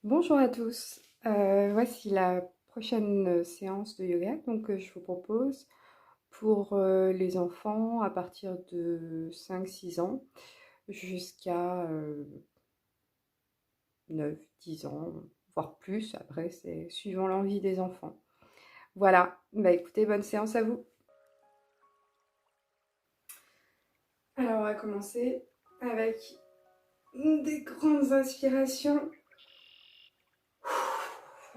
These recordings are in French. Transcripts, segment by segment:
Bonjour à tous. Voici la prochaine séance de yoga que je vous propose pour les enfants à partir de 5-6 ans jusqu'à 9-10 ans, voire plus. Après, c'est suivant l'envie des enfants. Voilà, bah écoutez, bonne séance à vous. Alors, on va commencer avec des grandes inspirations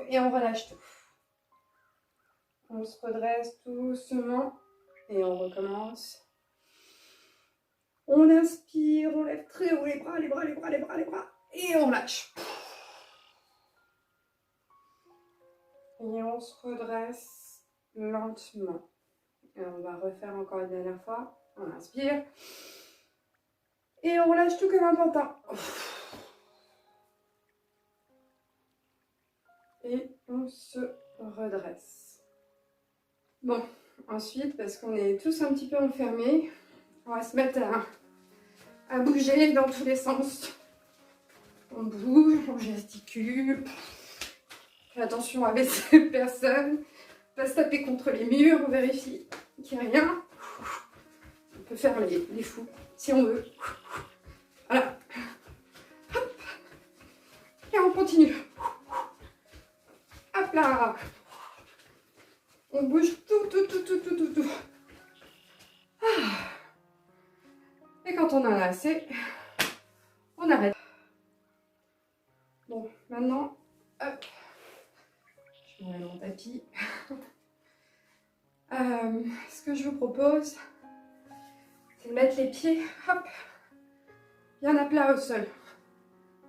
et on relâche tout. On se redresse doucement et on recommence. On inspire, on lève très haut les bras, les bras, les bras, les bras, les bras. Et on lâche. Et on se redresse lentement. Et on va refaire encore une dernière fois. On inspire. Et on relâche tout comme un pantin. Et on se redresse. Bon, ensuite, parce qu'on est tous un petit peu enfermés, on va se mettre à bouger dans tous les sens. On bouge, on gesticule. Fais attention à baisser personne. On va se taper contre les murs, on vérifie qu'il n'y a rien. On peut faire les fous si on veut. Voilà. Hop. Et on continue. Hop là. On bouge tout. Et quand on en a assez, on arrête. Bon, maintenant, hop. Je mets mon tapis. Ce que je vous propose, c'est de mettre les pieds, hop, bien à plat au sol.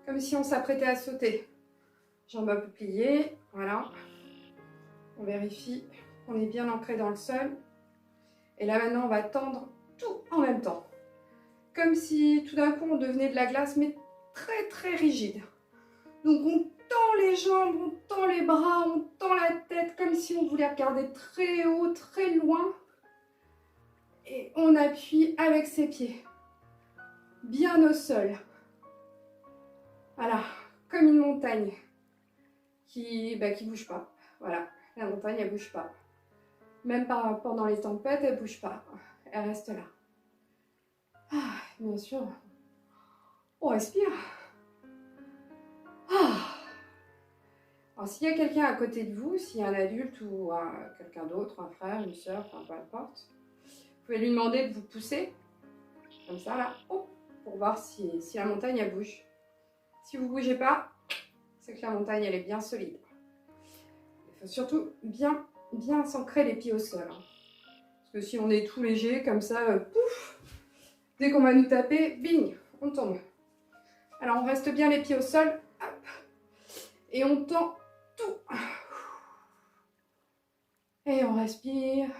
Comme si on s'apprêtait à sauter. Jambes un peu pliées, voilà. On vérifie qu'on est bien ancré dans le sol. Et là maintenant, on va tendre tout en même temps. Comme si tout d'un coup, on devenait de la glace, mais très très rigide. Donc on tend les jambes, on tend les bras, on tend la tête, comme si on voulait regarder très haut, très loin. Et on appuie avec ses pieds, bien au sol. Voilà, comme une montagne qui bouge pas. Voilà, la montagne, elle bouge pas. Même pendant les tempêtes, elle bouge pas. Elle reste là. Ah, bien sûr. On respire. Ah. Alors, s'il y a quelqu'un à côté de vous, s'il y a un adulte ou quelqu'un d'autre, un frère, une soeur, enfin peu importe, vous pouvez lui demander de vous pousser, comme ça, là, oh, pour voir si la montagne, elle bouge. Si vous ne bougez pas, c'est que la montagne, elle est bien solide. Il faut surtout bien s'ancrer les pieds au sol. Hein. Parce que si on est tout léger, comme ça, pouf, dès qu'on va nous taper, bing, on tombe. Alors, on reste bien les pieds au sol, hop, et on tend tout. Et on respire.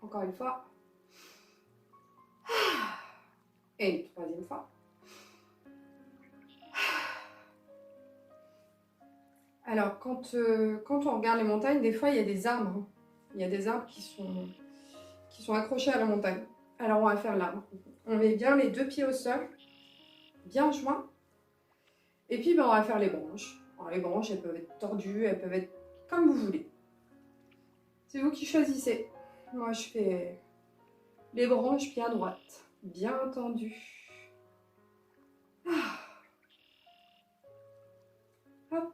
Encore une fois. Et une troisième fois. Alors, quand on regarde les montagnes, des fois, il y a des arbres. Il y a des arbres qui sont accrochés à la montagne. Alors, on va faire l'arbre. On met bien les deux pieds au sol, bien joints. Et puis, on va faire les branches. Alors, les branches, elles peuvent être tordues, elles peuvent être comme vous voulez. C'est vous qui choisissez. Moi, je fais les branches bien droites, bien tendues. Hop.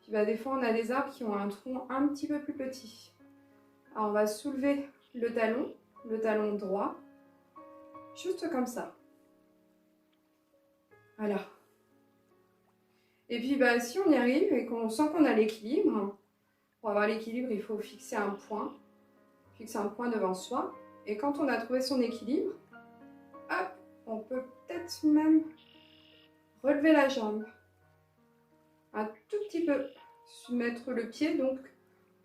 Puis des fois, on a des arbres qui ont un tronc un petit peu plus petit. Alors, on va soulever le talon droit, juste comme ça. Voilà. Et puis, si on y arrive et qu'on sent qu'on a l'équilibre, pour avoir l'équilibre, il faut fixer un point devant soi. Et quand on a trouvé son équilibre, hop, on peut peut-être même relever la jambe. Un tout petit peu. Mettre le pied donc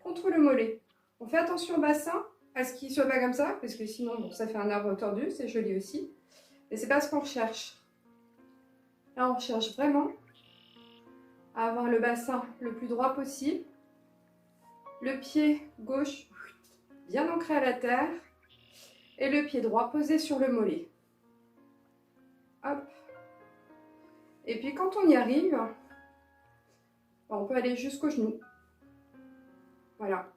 contre le mollet. On fait attention au bassin, à ce qu'il ne soit pas comme ça, parce que sinon, ça fait un arbre tordu, c'est joli aussi. Mais c'est pas ce qu'on recherche. Là, on recherche vraiment à avoir le bassin le plus droit possible. Le pied gauche bien ancré à la terre. Et le pied droit posé sur le mollet. Hop. Et puis quand on y arrive, on peut aller jusqu'au genou. Voilà.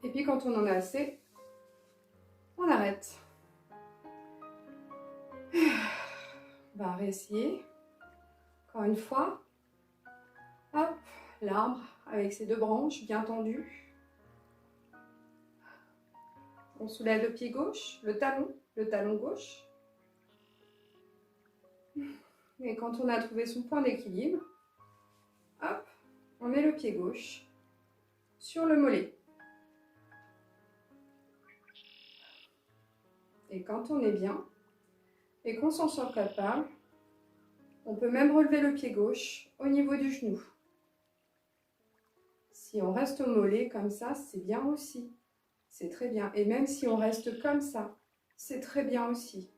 Et puis quand on en a assez, on arrête. On va réessayer. Encore une fois. Hop, l'arbre avec ses deux branches bien tendues. On soulève le pied gauche, le talon gauche. Et quand on a trouvé son point d'équilibre, hop, on met le pied gauche sur le mollet. Et quand on est bien, et qu'on s'en sent capable, on peut même relever le pied gauche au niveau du genou. Si on reste au mollet comme ça, c'est bien aussi. C'est très bien. Et même si on reste comme ça, c'est très bien aussi.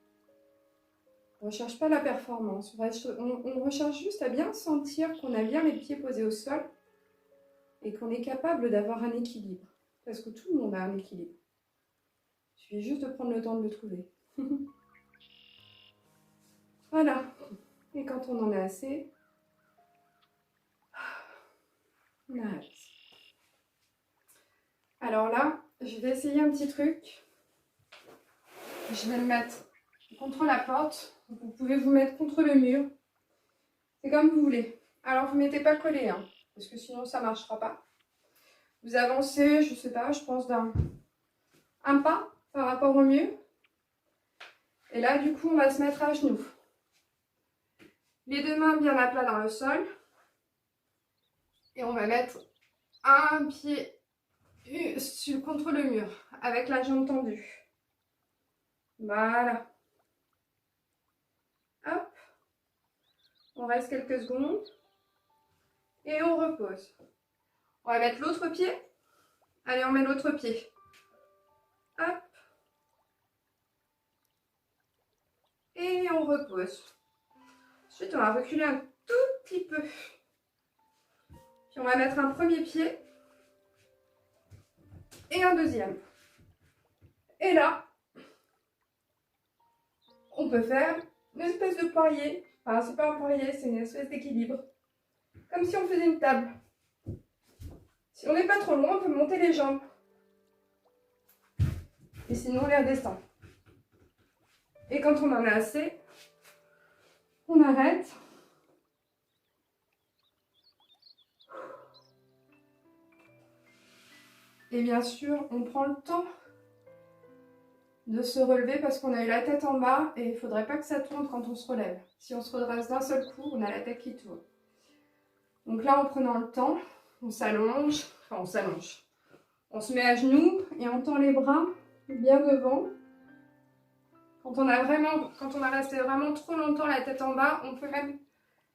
On ne recherche pas la performance. On recherche juste à bien sentir qu'on a bien les pieds posés au sol et qu'on est capable d'avoir un équilibre. Parce que tout le monde a un équilibre. Il suffit juste de prendre le temps de le trouver. Voilà. Et quand on en a assez, on arrête. Alors là, je vais essayer un petit truc. Je vais le mettre contre la porte. Vous pouvez vous mettre contre le mur. C'est comme vous voulez. Alors, vous ne mettez pas collé, hein, parce que sinon, ça ne marchera pas. Vous avancez, je ne sais pas, je pense d'un pas par rapport au mur. Et là, du coup, on va se mettre à genoux. Les deux mains bien à plat dans le sol. Et on va mettre un pied contre le mur, avec la jambe tendue. Voilà. Hop. On reste quelques secondes. Et on repose. On va mettre l'autre pied. Allez, on met l'autre pied. Hop. Et on repose. Ensuite, on va reculer un tout petit peu. Puis on va mettre un premier pied. Et un deuxième. Et là, on peut faire une espèce de poirier. Enfin, c'est pas un poirier, c'est une espèce d'équilibre. Comme si on faisait une table. Si on n'est pas trop loin, on peut monter les jambes. Et sinon, on les redescend. Et quand on en a assez, on arrête. Et bien sûr, on prend le temps de se relever parce qu'on a eu la tête en bas et il ne faudrait pas que ça tourne quand on se relève. Si on se redresse d'un seul coup, on a la tête qui tourne. Donc là, en prenant le temps, on s'allonge, enfin on s'allonge. On se met à genoux et on tend les bras bien devant. Quand on a resté vraiment trop longtemps la tête en bas, on peut même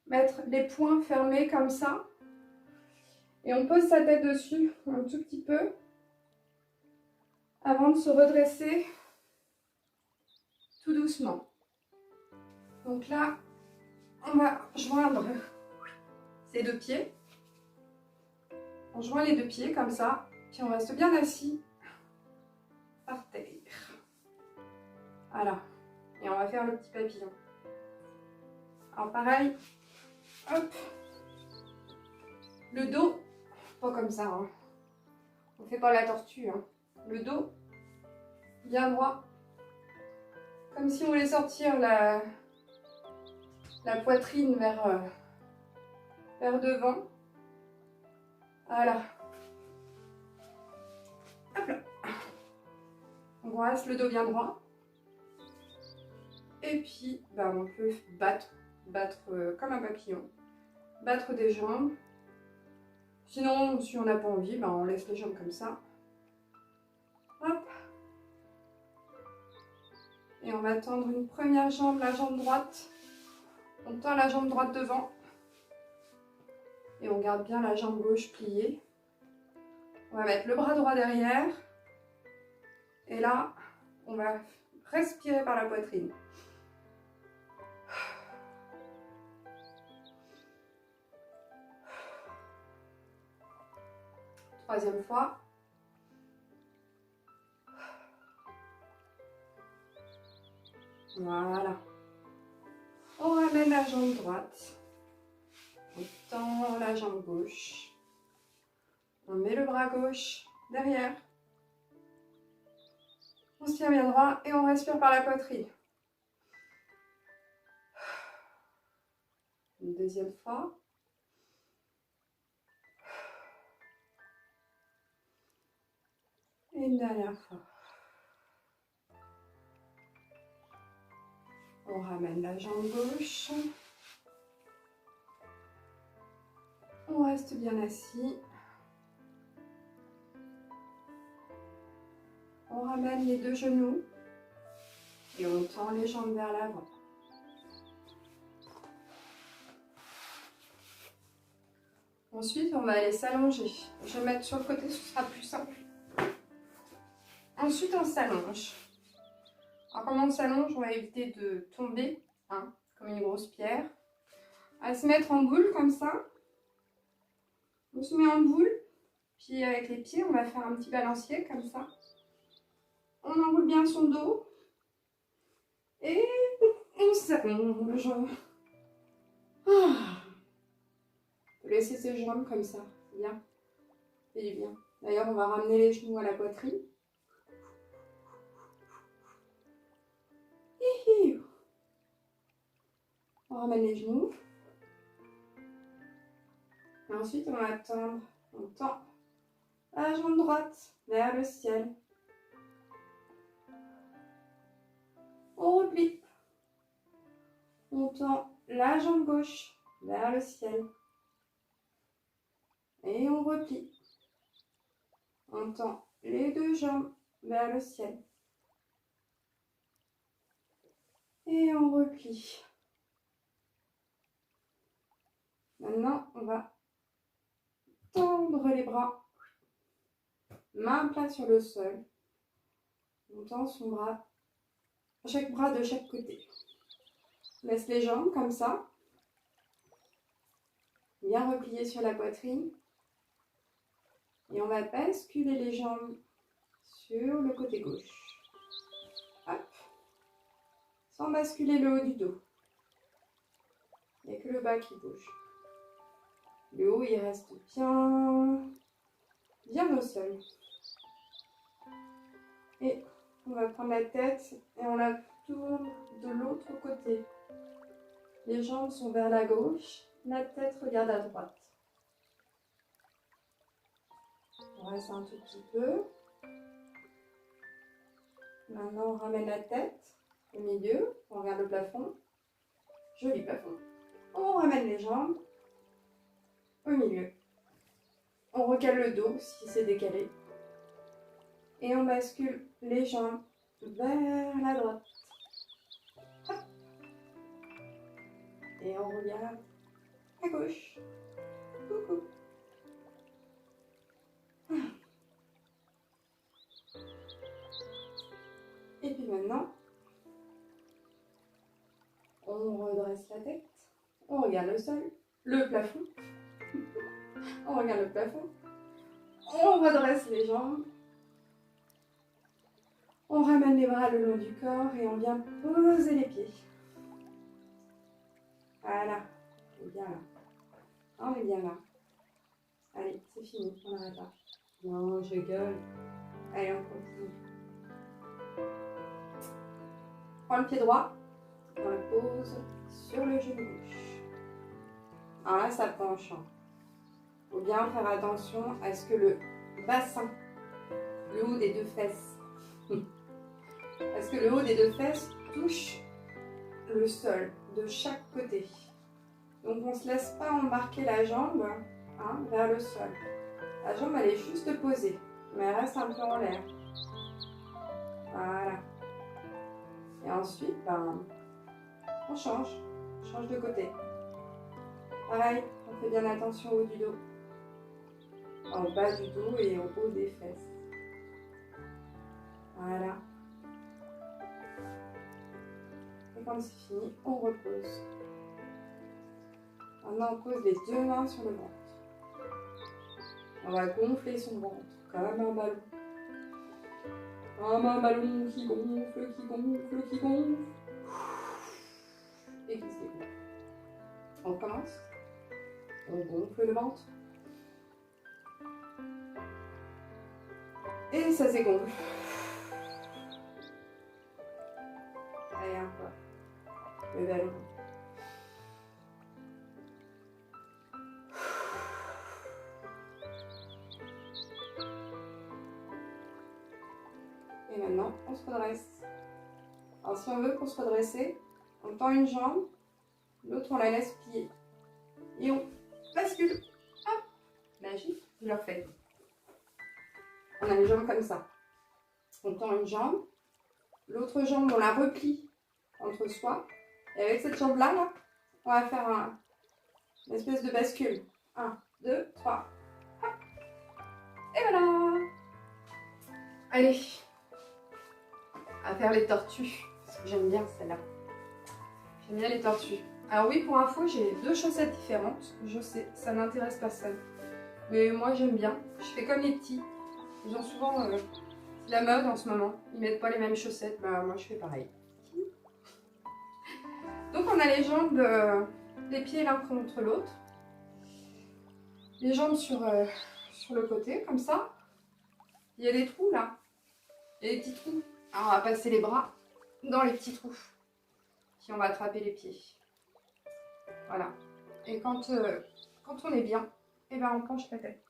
mettre les poings fermés comme ça. Et on pose sa tête dessus un tout petit peu avant de se redresser tout doucement. Donc là, on va joindre ces deux pieds. On joint les deux pieds comme ça, puis on reste bien assis par terre. Voilà. Et on va faire le petit papillon. Alors pareil, hop, le dos, pas comme ça, hein. On ne fait pas la tortue, hein. Le dos, bien droit, comme si on voulait sortir la poitrine vers devant. Voilà. Hop là. On reste le dos bien droit. Et puis, on peut battre comme un papillon. Battre des jambes. Sinon, si on n'a pas envie, on laisse les jambes comme ça. Hop. Et on va tendre une première jambe, la jambe droite. On tend la jambe droite devant. Et on garde bien la jambe gauche pliée. On va mettre le bras droit derrière. Et là, on va respirer par la poitrine. Troisième fois. Voilà. On ramène la jambe droite. On tend la jambe gauche. On met le bras gauche derrière. On se tient bien droit et on respire par la poitrine. Une deuxième fois. Et une dernière fois. On ramène la jambe gauche. On reste bien assis. On ramène les deux genoux et on tend les jambes vers l'avant. Ensuite, on va aller s'allonger. Je vais mettre sur le côté, ce sera plus simple. Ensuite, on s'allonge. Alors, comme on s'allonge, on va éviter de tomber, hein, comme une grosse pierre. On va se mettre en boule comme ça. On se met en boule. Puis avec les pieds, on va faire un petit balancier comme ça. On enroule bien son dos. Et on s'allonge. Ah. Laissez ses jambes comme ça, c'est bien. C'est du bien. D'ailleurs, on va ramener les genoux à la poitrine. On ramène les genoux. Et ensuite, on va tendre. On tend la jambe droite vers le ciel. On replie. On tend la jambe gauche vers le ciel. Et on replie. On tend les deux jambes vers le ciel. Et on replie. Maintenant, on va tendre les bras. Main plate sur le sol. On tend son bras. Chaque bras de chaque côté. On laisse les jambes comme ça. Bien repliées sur la poitrine. Et on va basculer les jambes sur le côté gauche. Hop. Sans basculer le haut du dos. Il n'y a que le bas qui bouge. Le haut, il reste bien au sol. Et on va prendre la tête et on la tourne de l'autre côté. Les jambes sont vers la gauche, la tête regarde à droite. On reste un tout petit peu. Maintenant, on ramène la tête au milieu, on regarde le plafond. Joli plafond. On ramène les jambes au milieu. On recale le dos si c'est décalé. Et on bascule les jambes vers la droite. Hop. Et on regarde à gauche. Coucou. Et puis maintenant, on redresse la tête. On regarde le sol, le plafond. On regarde le plafond. On redresse les jambes. On ramène les bras le long du corps et on vient poser les pieds. Voilà, on est bien là. On est bien là. Allez, c'est fini, on arrête là. Non, je gueule. Allez, on continue. Prends le pied droit, on le pose sur le genou gauche. Alors là, ça penche. Il faut bien faire attention à ce que le bassin, le haut des deux fesses, parce que le haut des deux fesses touche le sol de chaque côté. Donc on ne se laisse pas embarquer la jambe vers le sol. La jambe elle est juste posée, mais elle reste un peu en l'air. Voilà. Et ensuite, on change de côté. Pareil, on fait bien attention au haut du dos. Au bas du dos et au haut des fesses. Voilà. Et quand c'est fini, on repose. Maintenant, on pose les deux mains sur le ventre. On va gonfler son ventre comme un ballon. Comme un ballon qui gonfle, qui gonfle, qui gonfle. et qui se dégonfle. On commence. On gonfle le ventre. Et ça se dégonfle. Allez, encore. Le ballon. Et maintenant, on se redresse. Alors, si on veut pour se redresser, on tend une jambe, l'autre on la laisse plier. Et on bascule. Hop, magique, je le refais. On a les jambes comme ça. On tend une jambe, l'autre jambe on la replie entre soi. Et avec cette jambe-là, là, on va faire une espèce de bascule. 1, 2, 3. Hop. Et voilà. Allez. À faire les tortues. Parce que j'aime bien celle-là. J'aime bien les tortues. Alors oui, pour info, j'ai 2 chaussettes différentes. Je sais, ça n'intéresse personne. Mais moi, j'aime bien. Je fais comme les petits. Ils ont souvent la mode en ce moment. Ils mettent pas les mêmes chaussettes. Bah, moi, je fais pareil. Donc, on a les jambes, les pieds l'un contre l'autre. Les jambes sur le côté, comme ça. Il y a des trous, là. Il y a des petits trous. Alors, on va passer les bras dans les petits trous. Puis, on va attraper les pieds. Voilà. Et quand on est bien, eh ben, on penche la tête.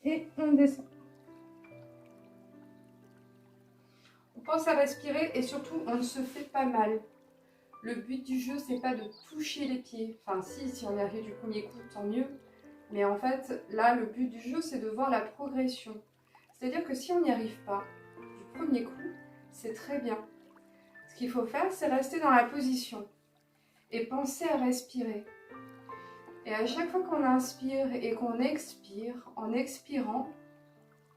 Et on descend. On pense à respirer et surtout, on ne se fait pas mal. Le but du jeu, c'est pas de toucher les pieds. Enfin, si on y arrive du premier coup, tant mieux. Mais en fait, là, le but du jeu, c'est de voir la progression. C'est-à-dire que si on n'y arrive pas du premier coup, c'est très bien. Ce qu'il faut faire, c'est rester dans la position et penser à respirer. Et à chaque fois qu'on inspire et qu'on expire, en expirant,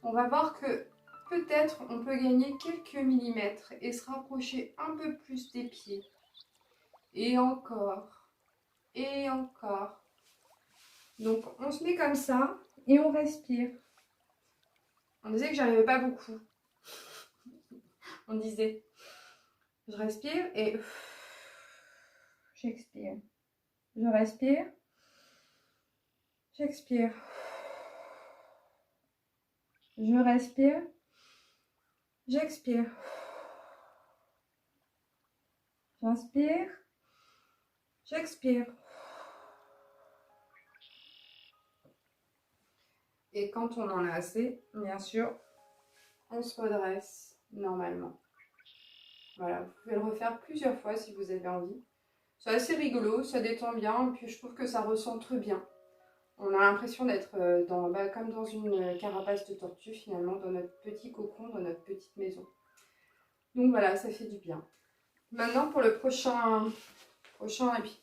on va voir que peut-être on peut gagner quelques millimètres et se rapprocher un peu plus des pieds. Et encore. Et encore. Donc on se met comme ça et on respire. On disait que j'arrivais pas beaucoup. On disait, je respire et j'expire. Je respire. J'expire. Je respire. J'expire. J'inspire. J'expire. Et quand on en a assez, bien sûr, on se redresse normalement. Voilà, vous pouvez le refaire plusieurs fois si vous avez envie. C'est assez rigolo, ça détend bien, et puis je trouve que ça recentre bien. On a l'impression d'être comme dans une carapace de tortue finalement, dans notre petit cocon, dans notre petite maison. Donc voilà, ça fait du bien. Maintenant pour le prochain et puis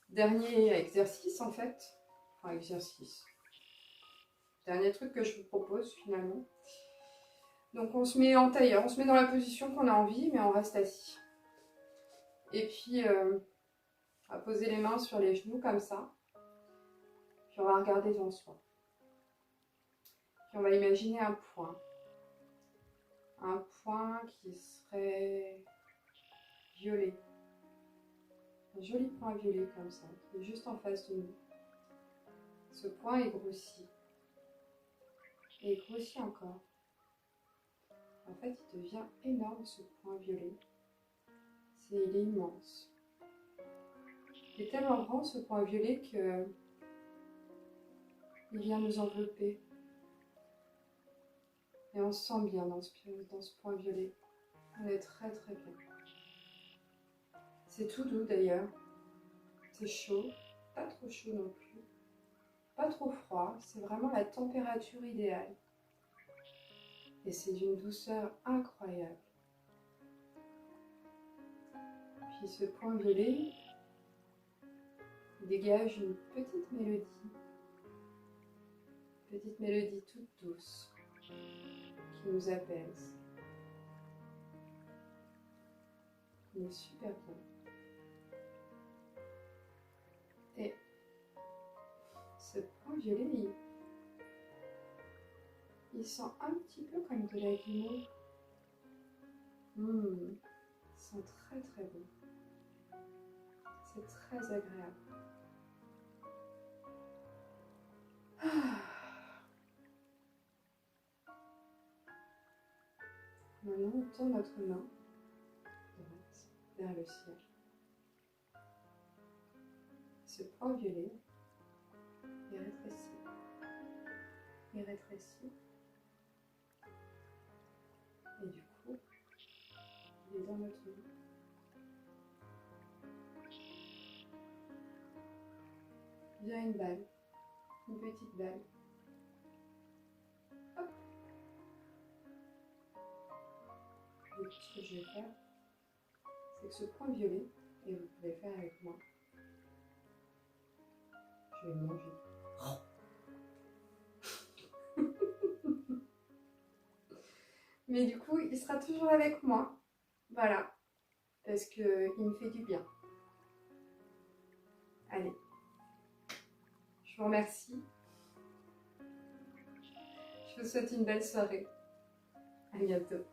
dernier exercice en fait. Enfin exercice. Dernier truc que je vous propose finalement. Donc on se met en tailleur, on se met dans la position qu'on a envie, mais on reste assis. Et puis on va poser les mains sur les genoux comme ça. Puis on va regarder devant soi. Puis on va imaginer un point. Un point qui serait violet. Un joli point violet comme ça, qui est juste en face de nous. Ce point est grossi. Et il grossit encore. En fait, il devient énorme ce point violet. Il est immense. Il est tellement grand ce point violet que il vient nous envelopper. Et on se sent bien dans ce point violet. On est très très bien. C'est tout doux d'ailleurs. C'est chaud, pas trop chaud non plus. Pas trop froid, c'est vraiment la température idéale. Et c'est d'une douceur incroyable. Puis ce point violet dégage une petite mélodie. Petite mélodie toute douce qui nous apaise. Il est super bien. Et ce point violet, il sent un petit peu comme de la guimauve. sent très très bon. C'est très agréable. Maintenant, on tend notre main droite vers le ciel. Ce point violet est rétréci. Et rétréci. Et du coup, il est dans notre main. Vient une balle, une petite balle. Hop. Et puis ce que je vais faire, c'est que ce point violet, et vous pouvez faire avec moi, je vais le manger. Mais du coup, il sera toujours avec moi. Voilà. Parce qu'il me fait du bien. Allez. Je vous remercie. Je vous souhaite une belle soirée. À bientôt.